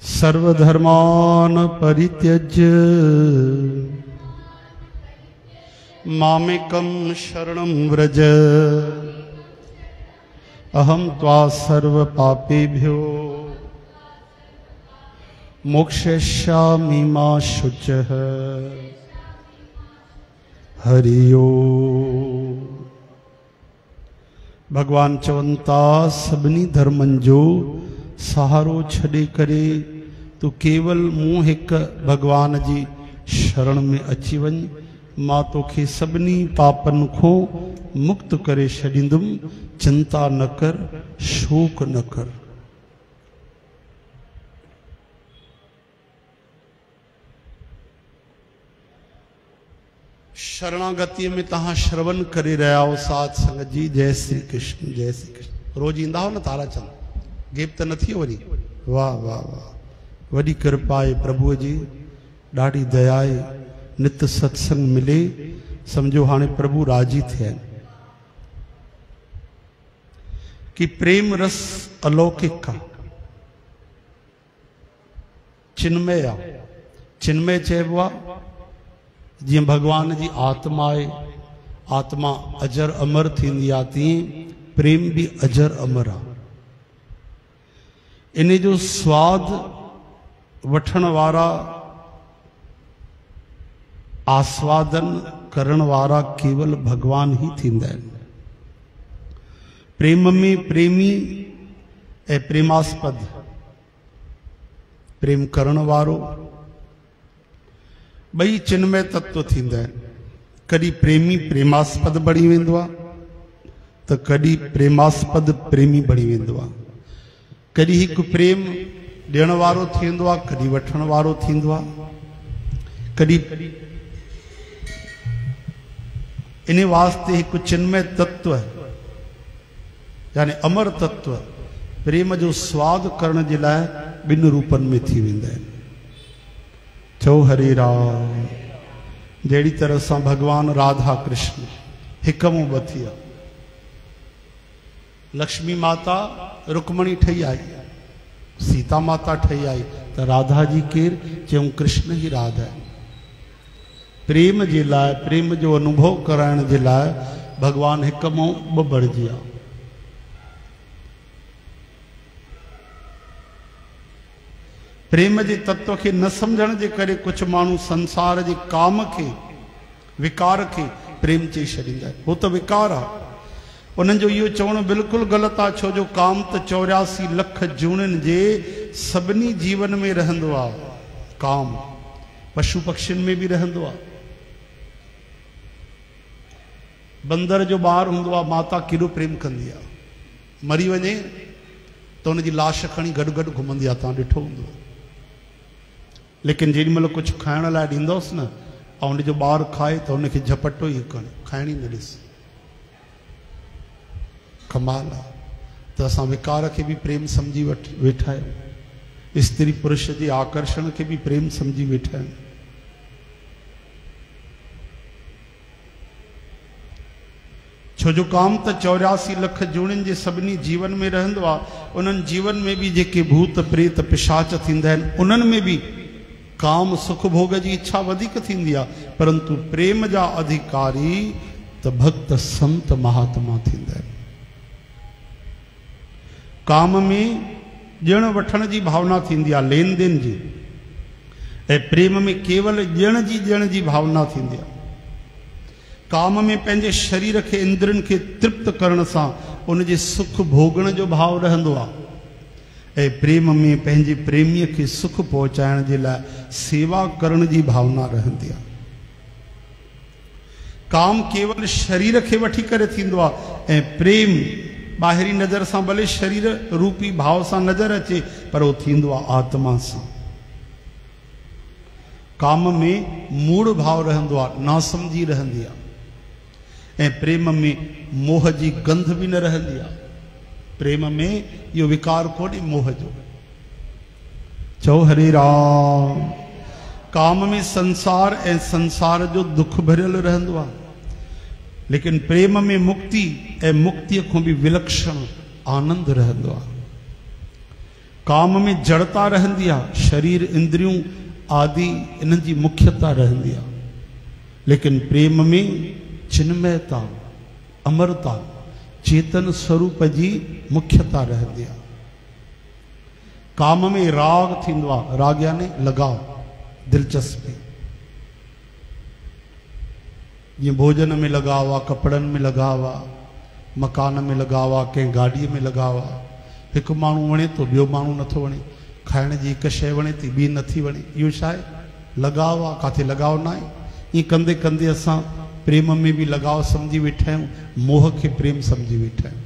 सर्वधर्मान् परित्यज्य मामेकं शरणं व्रज अहं त्वा सर्वपापेभ्यो मोक्षयिष्यामि मा शुचः। हरि ओम। भगवान चवंता सभिनी धर्मन जो सहारो छॾे करे तू केवल मूं हिक भगवान जी शरण में अची वञ, मां तोखे सभिनी पापन को मुक्त करे छॾींदुमि। चिंता न कर, शोक न कर। शरणागति में तहां श्रवण करे रहा हो साध संगत जी। जय श्री कृष्ण, जय श्री कृष्ण। रोज ईंदा हो न ताराचंद, गेप त न थी वरी। वाह वाह वाह, वॾी कृपा आहे प्रभु जी, ॾाढी दया आहे। नित सत्संग मिले, समझो हाणे प्रभु राजी थिया आहिनि कि प्रेम रस अलौकिक आहे, चिन्मय आहे। चिन्मय चइबो आहे जीअं भगवान जी आत्मा आहे, आत्मा अजर अमर थींदी आहे, तीअं प्रेम भी अजर अमर आहे। इन जो स्वाद वठण वारा, आस्वादन करण वारा केवल भगवान ही थींदा आहिनि। प्रेम में प्रेमी ऐं प्रेमास्पद, प्रेम करण वारो, ॿई चिन्मय तत्व थींदा आहिनि। कॾहिं प्रेमी प्रेमास्पद बणी वेंदो आहे त कॾहिं प्रेमास्पद प्रेमी बणी वेंदो आहे। कॾहिं हिकु प्रेम ॾियण वारो थींदो आहे, कॾहिं वठण वारो थींदो आहे। कॾहिं इन वास्ते हिकु चिन्मय तत्व यानी अमर तत्व प्रेम जो स्वाद करण जे लाइ ॿिनि रूपनि में थी वेंदा आहिनि। चओ हरे राम। जहिड़ी तरह सां भगवान राधा कृष्ण हिक मूं ॿ थी विया। लक्ष्मी माता रुक्मणी ठही आई, सीता माता ठही आई, त राधा जी केर? चयूं कृष्ण ही राधा है। प्रेम जे लाइ, प्रेम जो अनुभव कराइण जे लाइ भगवान हिक मूं ॿ बणिजी विया। प्रेम जे तत्व के न समझण जे करे कुछ माण्हू संसार जे काम के, विकार के प्रेम चई छॾींदा आहिनि। हो त विकार आहे। उन्हनि जो इहो चवणु बिल्कुलु ग़लति आहे, छो जो काम त 84 लख जूणनि जे सभिनी जीवन में रहंदो आहे। काम पशु पक्षियुनि में बि रहंदो आहे। बंदर जो ॿारु हूंदो आहे, माता केॾो प्रेम कंदी आहे। मरी वञे त हुनजी लाश खणी गॾु गॾु घुमंदी आहे, तव्हां ॾिठो हूंदो। लेकिन जेॾी महिल कुझु खाइण लाइ ॾींदोसि न ऐं हुनजो ॿारु खाए त हुनखे झपटो ई कनि, खाइण ई न ॾिस। कमाल आहे त असां विकार खे बि प्रेम सम्झी वेठा आहियूं। स्त्री पुरुष जे आकर्षण खे बि प्रेम सम्झी वेठा आहियूं। छो जो काम त 84 लख जूणनि जे सभिनी जीवन में रहंदो आहे। उन्हनि जीवन में भी जेके भूत प्रेत पिशाच थींदा आहिनि, उन्हनि में भी काम सुख भोग जी इच्छा वधीक थींदी आहे, परंतु प्रेम जा अधिकारी त भक्त संत महात्मा थींदा आहिनि। काम में ॾियण वठण जी भावना थींदी आहे, लेन देन जी, ऐं प्रेम में केवल ॾियण जी भावना थींदी आहे। काम में पंहिंजे शरीर के इंद्रन के तृप्त करण सां उनजे सुख भोगण जो भाव रहंदो आहे, ऐं प्रेम में पंहिंजे प्रेमीअ खे सुख पहुचाइण जे लाइ सेवा करण जी भावना रहंदी आहे। काम केवल शरीर के वठी करे थींदो आहे, ऐं प्रेम ॿाहिरी नज़र सां भले शरीर रूपी भाव सां नज़र अचे, पर उहो थींदो आहे आत्मा सां। काम में मूड़ भाव रहंदो आहे, नासमझी रहंदी आहे, ऐं प्रेम में मोह जी गंध भी न रहंदी आहे। प्रेम में इहो विकार कोन्हे मोह जो। चओ हरे राम। काम में संसार ऐं संसार जो दुख भरियल रहंदो आहे, लेकिन प्रेम में मुक्ति ऐं मुक्ति को भी विलक्षण आनंद रहंदो आहे। काम में जड़ता रहंदी आहे, शरीर इंद्रियों आदि इन जी मुख्यता रहंदी आहे। लेकिन प्रेम में चिन्मयता, अमरता, चेतन स्वरूप जी मुख्यता रहंदी आहे। काम में राग थींदो आहे, राग यानी लगाव, दिलचस्पी। ये भोजन में लगाव आहे, कपड़नि में लगाव आहे, मकान में लगाव आहे, कंहिं गाॾीअ में लगाव आहे। हिकु माण्हू वणे थो, ॿियो माण्हू नथो वणे। खाइण जी हिकु शइ वणे थी, ॿी नथी वणे। इहो छा आहे? लगाव आहे। किथे लगाव न आहे। ईअं कंदे कंदे असां प्रेम में भी लगाव समझी वेठा आहियूं, मोह खे प्रेम समझी वेठा आहियूं।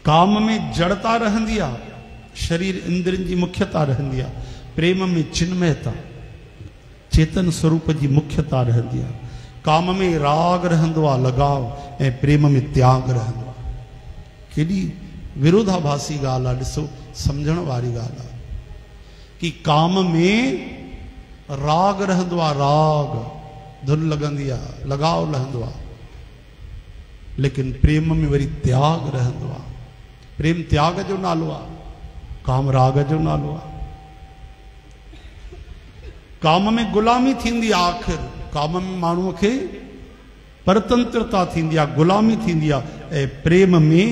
काम में जड़ता रहंदी आहे, शरीर इंद्रियनि जी मुख्यता रहंदी आहे। प्रेम में चिन्मयता, चेतन स्वरूप जी मुख्यता रहंदी आहे। काम में राग रहंदो आहे, लगाव, ऐं प्रेम में त्याग रहंदो आहे। केॾी विरोधाभासी ॻाल्हि आहे। ॾिसो, सम्झण वारी ॻाल्हि आहे कि काम में राग रहंदो आहे, राग, धुन लॻंदी आहे, लगाव रहंदो आहे। लेकिन प्रेम में वरी त्याग रहंदो आहे। प्रेम त्याग जो नालो आहे, काम राग जो नालो आहे। काम में गुलामी थींदी आहे। आख़िर काम में माण्हूअ खे परतंत्रता थींदी आहे, गुलामी थींदी आहे। ऐं प्रेम में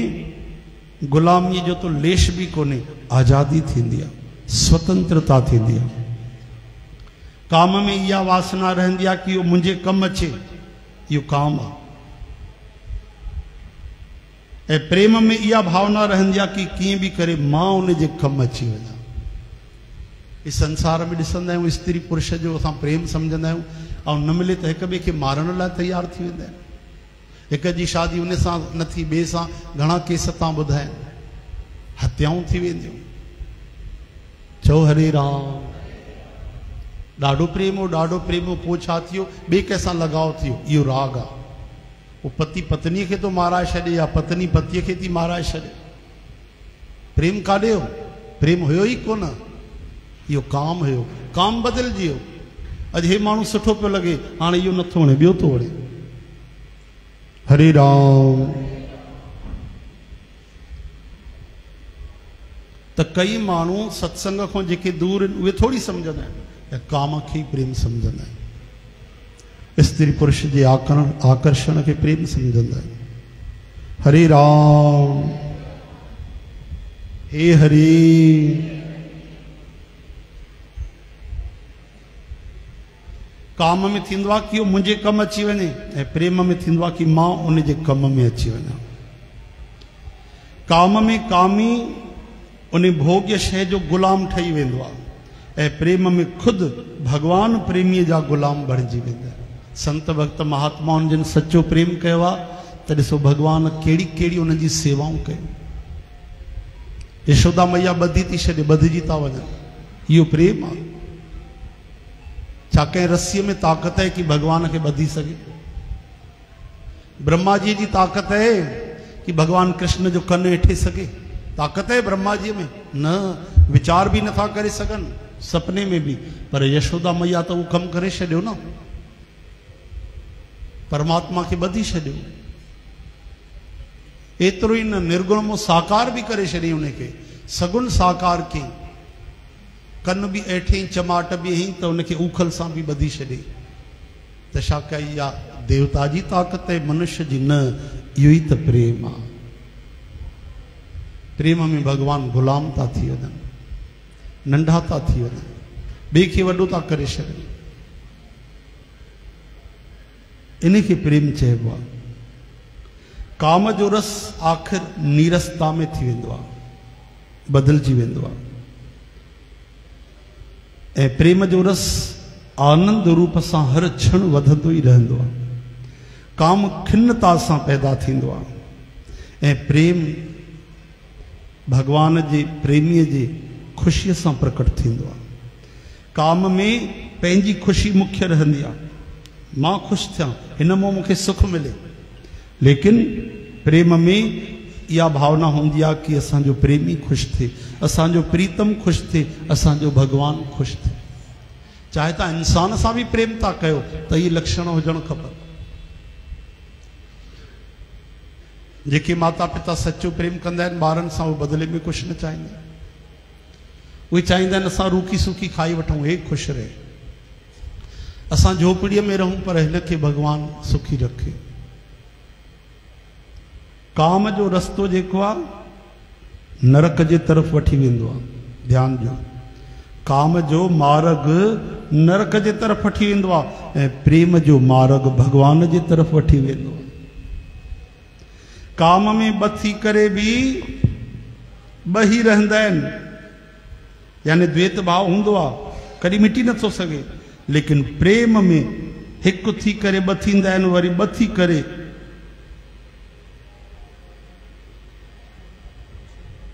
गुलामीअ जो तो लेश बि कोन्हे, आज़ादी थींदी आहे, स्वतंत्रता थींदी आहे। काम में इहा वासना रहंदी आहे कि इहो मुंहिंजे कमु अचे, इहो काम आहे। ऐं प्रेम में इहा भावना रहंदी आहे कि कीअं बि करे मां उन जे कमु अची वञा। इस संसार में ॾिसंदा आहियूं, स्त्री पुरुष जो असां प्रेम सम्झंदा आहियूं, ऐं न मिले त हिक ॿिए खे मारण लाइ तयारु थी वेंदा आहिनि। हिक जी शादी उन सां न थी, ॿिए सां घणा केस तव्हां ॿुधाइनि, हत्याऊं थी वेंदियूं। चओ हरे राम। ॾाढो प्रेम हो, ॾाढो प्रेम हो, पोइ छा थियो? ॿिए कंहिंसां लगाव थियो। इहो राग आहे। वो पति पत्नीअ खे थो माराए छॾे, या पत्नी पतीअ खे थी माराए छॾे। प्रेम काॾे हो? प्रेम हुयो ई कोन। इहो काम हुयो। काम बदिलजी वियो। अॼु हे माण्हू सुठो पियो लॻे, हाणे इहो नथो वणे, ॿियो थो वणे। हरे राम। त कई माण्हू सत्संग खां जेके दूर आहिनि, उहे थोरी सम्झंदा आहिनि, काम खे ई प्रेम सम्झंदा आहिनि। स्त्री पुरुष जे आकर्षण खे प्रेम सम्झंदा आहिनि। हरे राम। हे हरे। काम में थींदो आहे कि इहो मुंहिंजे कमु अची वञे, ऐं प्रेम में थींदो आहे कि मां उन जे कम में अची वञा। काम में कामी उन भोग्य शइ जो गुलाम ठही वेंदो आहे, ऐं प्रेम में खुदि भगवान प्रेमीअ जा गुलाम बणिजी वेंदा आहिनि। संत भक्त महात्माउनि जिन सचो प्रेम कयो आहे, त ॾिसो भगवान कहिड़ी कहिड़ी उन्हनि जी सेवाऊं कयूं। यशोदा मैया ॿधी थी छॾे, ॿधिजी था वञनि। इहो प्रेम आहे। छा कंहिं रस्सीअ में ताक़त है कि भगवान खे ॿधी सघे? ब्रह्मा जी जी ताक़त है कि भगवान कृष्ण जो कन हेठे सघे? ताक़त है ब्रह्मा जी में? न, विचार भी नथा करे सघनि सपने में भी। पर यशोदा मैया तो वो कम करे छॾियो न, परमात्मा खे ॿधी छॾियो। एतिरो ई न, निर्गुण मो साकार भी करे छॾियईं उनखे, सगुण साकार कयईं। कन भी ऐठे चमाट भी हई तो उनके उखल सां भी ॿधी छॾे। त छा कई आहे? देवता जी ताक़त है, मनुष्य जी न। इहो ई त प्रेम आहे। प्रेम में भगवान गुलाम था थी वञनि, नंढा था थी वञनि, ॿिए खे वॾो था करे छॾनि। इन खे प्रेम चइबो आहे। काम जो रस आख़िर नीरसता में थी वेंदो आहे, बदिलजी वेंदो आहे। ऐं प्रेम जो रस आनंद रूप सां हर क्षण वधंदो ई रहंदो आहे। काम खिन्नता सां पैदा थींदो आहे, ऐं प्रेम भगवान जे प्रेमीअ जे ख़ुशीअ सां प्रकट थींदो आहे। काम में पंहिंजी ख़ुशी मुख्य रहंदी आहे। मां ख़ुशि थियां, हिन मां मूंखे सुख मिले। लेकिन प्रेम में इहा भावना हूंदी आहे कि असांजो प्रेमी ख़ुशि थिए, असांजो प्रीतम ख़ुशि थिए, असांजो भगवान ख़ुशि थिए। चाहे तव्हां इंसान सां बि प्रेम था कयो त इहे लक्षण हुजणु खपनि। जेके माता पिता सच्चो प्रेम कंदा आहिनि ॿारनि सां, उहे बदिले में कुझु न चाहींदा। उहे चाहींदा आहिनि असां रूखी सुखी खाई वठूं, हे ख़ुशि रहे, असां झोपड़ीअ में रहूं, पर हिनखे भॻवानु सुखी रखे। काम जो रस्तो जेको आहे नरक जे तरफ़ वठी वेंदो आहे। ध्यानु ॾियो, काम जो मार्ग नरक जे तरफ़ वठी वेंदो आहे ऐं प्रेम जो मार्ग भगवान जे तरफ़ वठी वेंदो आहे। काम में बथी करे भी ॿही रहंदा आहिनि, यानी द्वैत भाव हूंदो आहे, कॾहिं मिटी नथो सघे, लेकिन प्रेम में हिकु थी करे ॿथींदा आहिनि, वरी ॿथी करे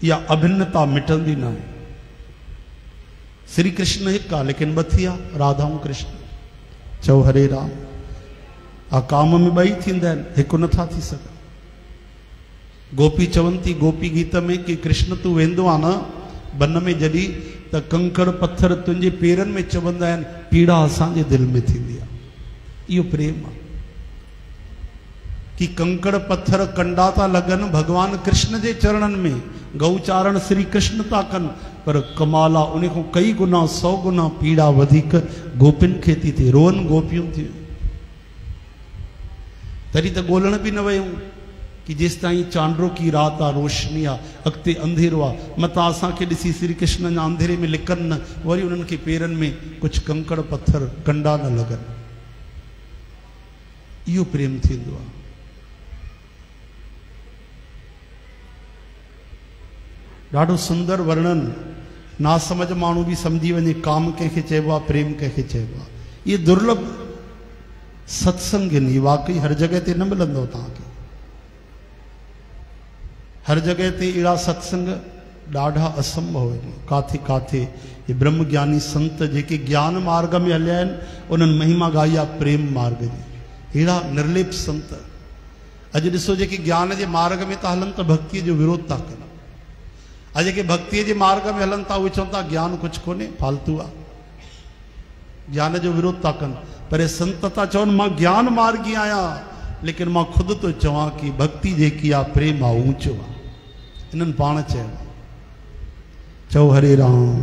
इहा अभिन्नता मिटंदी न आहे। श्री कृष्ण हिकु आहे, लेकिन ॿथी आहे राधा ऐं कृष्ण। चओ हरे राम। आ काम में ॿई थींदा आहिनि, हिकु नथा थी सघनि। गोपी चवनि थी गोपी गीत में कि कृष्ण तूं वेंदो आहे न बन में जॾहिं, त कंकड़ पत्थर तुंहिंजे पेरनि में चवंदा आहिनि, पीड़ा असांजे दिलि में थींदी आहे। इहो प्रेम आहे कि कंकड़ पत्थर कंडा था लॻनि भॻवान कृष्ण जे चरणनि में, गौचारण श्री कृष्ण था कनि, पर कमाल आहे उन खां कई गुना 100 गुना पीड़ा वधीक गोपियुनि खे थी थिए, रोअनि गोपियूं थियूं। तॾहिं त ॻोल्हण बि न वयूं कि जेसि ताईं चांड्रो की रात आहे, रोशनी आहे, अॻिते अंधेरो आहे, मतां असांखे ॾिसी श्री कृष्ण जा अंधेरे में लिकनि न, वरी उन्हनि खे पेरनि में कुझु कंकड़ पत्थर कंडा न लॻनि। इहो प्रेम थींदो आहे। ॾाढो सुंदर वर्णन, ना समझ माण्हू बि सम्झी वञे काम कंहिंखे चइबो आहे, प्रेम कंहिंखे चइबो आहे। इहे दुर्लभ सत्संग आहिनि, वाकई हर जॻह ते न मिलंदो तव्हांखे। हर जगह ते अड़ा सत्संग ॾाढा असंभव आहिनि। काथे काथे ये ब्रह्म ज्ञानी संत जेके ज्ञान मार्ग में हलिया आहिनि, उन्हनि महिमा गाई आहे प्रेम मार्ग जी। अहिड़ा निर्लेप संत अॼु ॾिसो जेके ज्ञान जे मार्ग में था हलनि त भक्तीअ जो विरोध था कनि। अॼु जेके भक्तीअ जे मार्ग में हलनि था उहे चवनि था ज्ञान कुझु कोन्हे, फालतू आहे, ज्ञान जो विरोध था कनि। पर संत था चवनि मां ज्ञान मार्गी आहियां, लेकिन मां खुदि तो चवां कि भक्ति जेकी आहे प्रेम आहे, ऊंचो आहे। इन्हनि पाण चयो। चओ हरे राम।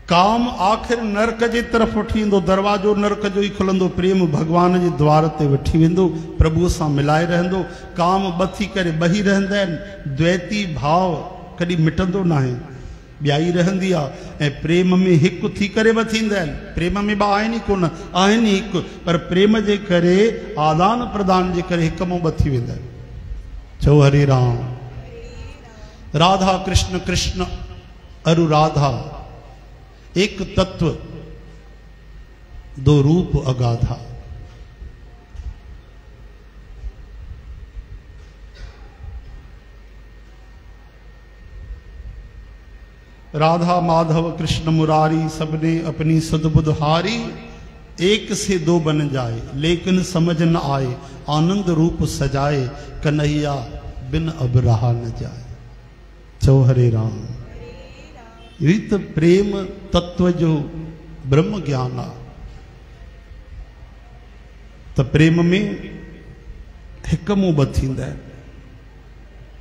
काम आख़िर नरक जे तरफ़ वठी वेंदो, दरवाजो नरक जो ई खुलंदो, प्रेम भगवान जे द्वार ते वठी वेंदो, प्रभुअ सां मिलाए रहंदो। काम ॿथी करे ॿही रहंदा आहिनि, द्वैती भाव कॾहिं मिटंदो न आहे, ॿियाई रहंदी आहे। ऐं प्रेम में हिकु थी करे ॿ थींदा आहिनि। प्रेम में ॿ आहिनि ई कोन, आहिनि ई हिकु, पर प्रेम जे करे आदान प्रदान जे करे हिकु मां ॿ थी वेंदा आहिनि। चओ हरे राम। राधा कृष्ण, कृष्ण अरु राधा, एक तत्व दो रूप अगाधा। राधा माधव कृष्ण मुरारी, सबने अपनी सद्बुद्ध हारी। एक से दो बन जाए लेकिन समझ न आए, आनंद रूप सजाए कन्हैया बिन अब रहा न जाए। चौ हरे राम। यही तो प्रेम तत्व जो ब्रह्म ज्ञान आ। तो प्रेम में हिक मुंह ब थींदा आहिनि।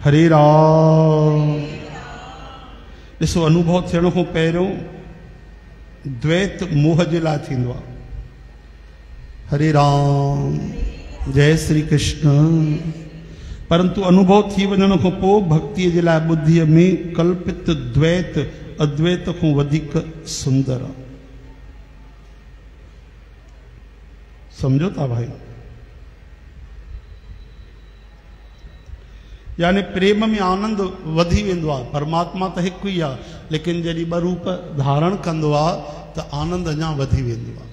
हरे राम। ॾिसो अनुभव थियण खां पहिरियों द्वैत मोह जे लाइ थींदो आहे। हरे राम, जय श्री कृष्ण। परंतु अनुभव थी वञण खां पोइ भक्ति जे लाइ बुद्धीअ में कल्पित द्वैत अद्वैत खां वधीक सुंदर आहे। समझो था भाई? यानी प्रेम में आनंद वधी वेंदो आहे। परमात्मा तो एक ही आहे, लेकिन जॾहिं ॿ रूप धारण कंदो आहे त आनंद अञा वधी वेंदो आहे।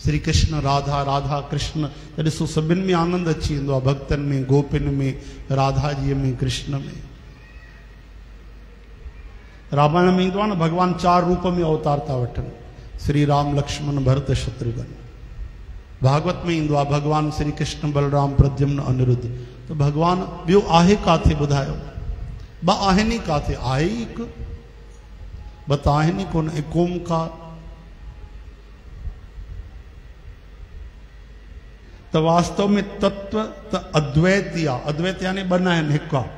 श्री कृष्ण राधा, राधा कृष्ण, त ॾिसो सभिनि में आनंद अची वेंदो आहे। भक्तनि में, गोपिन में, राधा जी में, कृष्ण में। रामायण में ईंदो आहे न, भगवान 4 रूप में अवतार था वठनि। श्री राम, लक्ष्मण, भरत, शत्रुघ्न। भागवत में ईंदो आहे भगवान श्री कृष्ण, बलराम, प्रद्युम्न, अनिरुद्ध। तो भगवान ॿियो आहे काथे ॿुधायो? ॿ आहिनि ई काथे? आहे ई हिकु, ॿ त आहिनि ई कोन। एक ओमकार। तो वास्तव में तत्व तो अद्वैत या अद्वैत यानी बना है हिक आहे।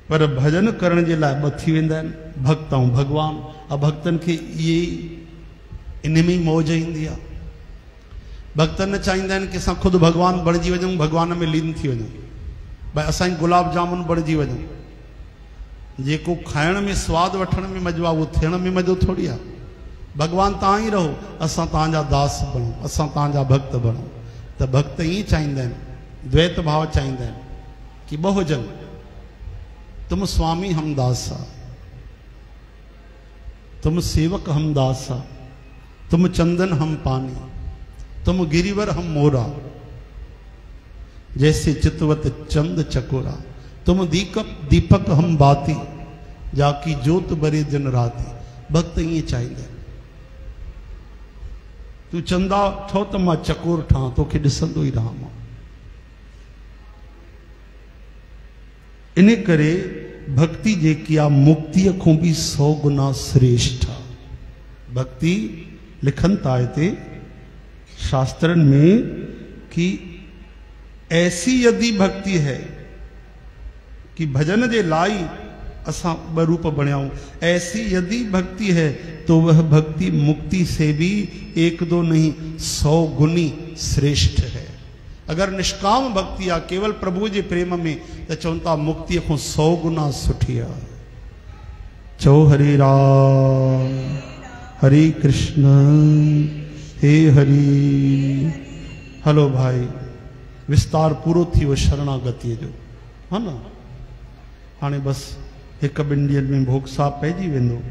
पर भजन करण जे लाइ ॿ थी वेंदा आहिनि, भक्त ऐं भगवान। अब भक्तन के ये इन में ही मौज ईंदी आहे। भक्त न चाहींदा आहिनि कि असां ख़ुदि भगवान बणिजी वञूं, भगवान में लीन थी वञूं। भाई असां गुलाब जामुन बणिजी वञूं, जेको खाइण में स्वाद वठण में मज़ो आहे उहो थियण में मज़ो थोड़ी आहे। भगवान तव्हां ही रहो, असां तव्हांजा दास बणूं, असां तव्हांजा भक्त बणूं। त भक्त ईअं चाहींदा आहिनि, द्वैत भाव चाहींदा आहिनि कि बहुजन तुम स्वामी हम दासा, तुम सेवक हम दासा, तुम चंदन हम पानी, तुम गिरिवर हम मोरा, जैसे चितवत चंद चकोरा, तुम दीपक हम बाती, जाकी जोत बरे दिन राती। भक्त ये चाहिए तू चंदा ठो तो मां चकोर ठा, तोखे ॾिसंदो ई रहां मां। इन करे भक्ति जेकी आहे मुक्तिअ खां बि 100 गुना श्रेष्ठ आहे। भक्ति लिखनि था हिते शास्त्रन में कि ऐसी यदि भक्ति है कि भजन जे लाई असां 2 रूप बणियाऊं, ऐसी यदि भक्ति है तो वह भक्ति मुक्ति से भी 1-2 नहीं 100 गुनी श्रेष्ठ है। अगर निष्काम भक्ति आ केवल प्रभु जे प्रेम में तो चवंता मुक्ति को 100 गुना सुठी है। चो हरे राम हरे कृष्ण हे हरि। हलो भाई विस्तार पूरो थी वो शरणागति जो है ना। हाँ बस 1-2 ॾींहंनि में भोग साहब पइजी वेंदो।